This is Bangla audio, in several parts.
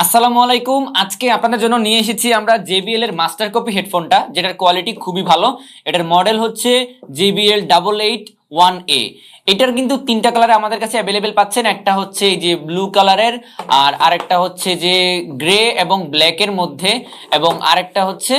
আসসালামু আলাইকুম। আজকে আপনাদের জন্য নিয়ে এসেছি আমরা JBL এর মাস্টার কপি হেডফোনটা, যেটার কোয়ালিটি খুবই ভালো। এটার মডেল হচ্ছে JBL 88 1A। এটার কিন্তু তিনটা কালারে আমাদের কাছে অ্যাভেলেবেল পাচ্ছেন। একটা হচ্ছে এই যে ব্লু কালারের, আর আরেকটা হচ্ছে যে গ্রে এবং ব্ল্যাক এর মধ্যে, এবং আরেকটা হচ্ছে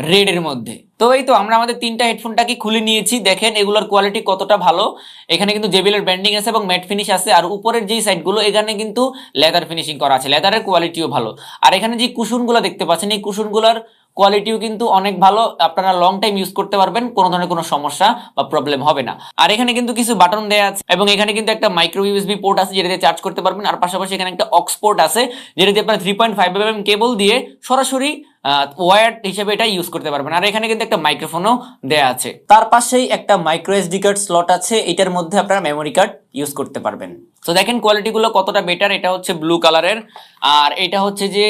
রেড এর মধ্যে। তো এই তো আমরা আমাদের তিনটা হেডফোনটাকে খুলে নিয়েছি, দেখেন এগুলোর কোয়ালিটি কতটা ভালো। এখানে কিন্তু JBL এর ব্র্যান্ডিং আছে এবং ম্যাট ফিনিশ আছে, আর উপরের যেই সাইডগুলো এখানে কিন্তু লেদার ফিনিশিং করা আছে, লেদারের কোয়ালিটিও ভালো। আর এখানে যে কুশনগুলো দেখতে পাচ্ছেন, এই কুশনগুলোর কোয়ালিটিও কিন্তু অনেক ভালো, আপনারা লং টাইম ইউজ করতে পারবেন, কোনো ধরনের কোনো সমস্যা বা প্রবলেম হবে না। আর এখানে কিন্তু কিছু বাটন দেয়া আছে এবং এখানে কিন্তু একটা মাইক্রো ইউএসবি পোর্ট আছে যেটা দিয়ে চার্জ করতে পারবেন, আর পাশাপাশি এখানে একটা অক্স পোর্ট আছে যেটা দিয়ে আপনারা 3.5 mm কেবল দিয়ে সরাসরি ওয়্যার্ড হিসেবে এটা ইউজ করতে পারবেন। আর এখানে কিন্তু একটা মাইক্রোফোনও দেয়া আছে, তার পাশেই একটা মাইক্রো এসডি কার্ড স্লট আছে, এটার মধ্যে আপনারা মেমোরি কার্ড ইউজ করতে পারবেন। তো দেখেন কোয়ালিটি গুলো কতটা বেটার। এটা হচ্ছে ব্লু কালারের, আর এটা হচ্ছে যে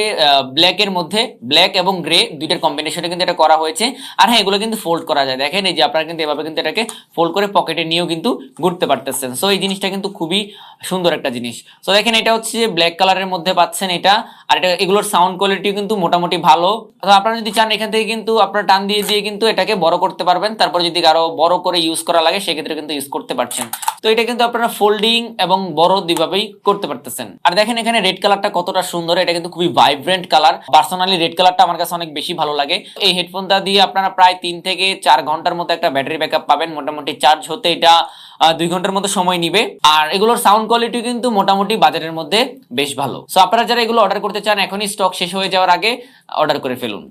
ব্ল্যাক এর মধ্যে, ব্ল্যাক এবং গ্রে দুইটার কম্বিনেশনে কিন্তু এটা করা হয়েছে। আর হ্যাঁ, এগুলো কিন্তু ফোল্ড করা যায়, দেখেন এই যে আপনারা কিন্তু এভাবে কিন্তু এটাকে ফোল্ড করে পকেটে নিয়েও কিন্তু ঘুরতে পারতেছেন। সো এই জিনিসটা কিন্তু খুবই সুন্দর একটা জিনিস। সো দেখেন এটা হচ্ছে যে ব্ল্যাক কালারের মধ্যে পাচ্ছেন এটা, আর এটা এগুলোর সাউন্ড কোয়ালিটিও কিন্তু মোটামুটি ভালো। তো আপনারা যদি চান এখান থেকে কিন্তু আপনারা টান দিয়ে দিয়ে কিন্তু এটাকে বড় করতে পারবেন, তারপর যদি আরো বড় করে ইউজ করা লাগে সেক্ষেত্রে কিন্তু ইউজ করতে পারছেন। তো এটা কিন্তু আপনারা ফোল্ডিং এবং বড় দুইভাবেই করতে পারতেছেন। আর দেখেন এখানে রেড কালারটা কতটা সুন্দর, এটা কিন্তু খুবই ভাইব্রেন্ট কালার। পার্সোনালি রেড কালারটা আমার কাছে অনেক বেশি ভালো লাগে। এই হেডফোনটা দিয়ে আপনারা প্রায় 3 থেকে 4 ঘন্টার মতো একটা ব্যাটারি ব্যাকআপ পাবেন। মোটামুটি চার্জ হতে এটা 2 ঘন্টার মতো সময় নিবে। আর এগুলোর সাউন্ড কোয়ালিটি কিন্তু মোটামুটি বাজারের মধ্যে বেশ ভালো। সো আপনারা যারা এগুলো অর্ডার করতে চান, এখনই স্টক শেষ হয়ে যাওয়ার আগে অর্ডার করে ফেলুন।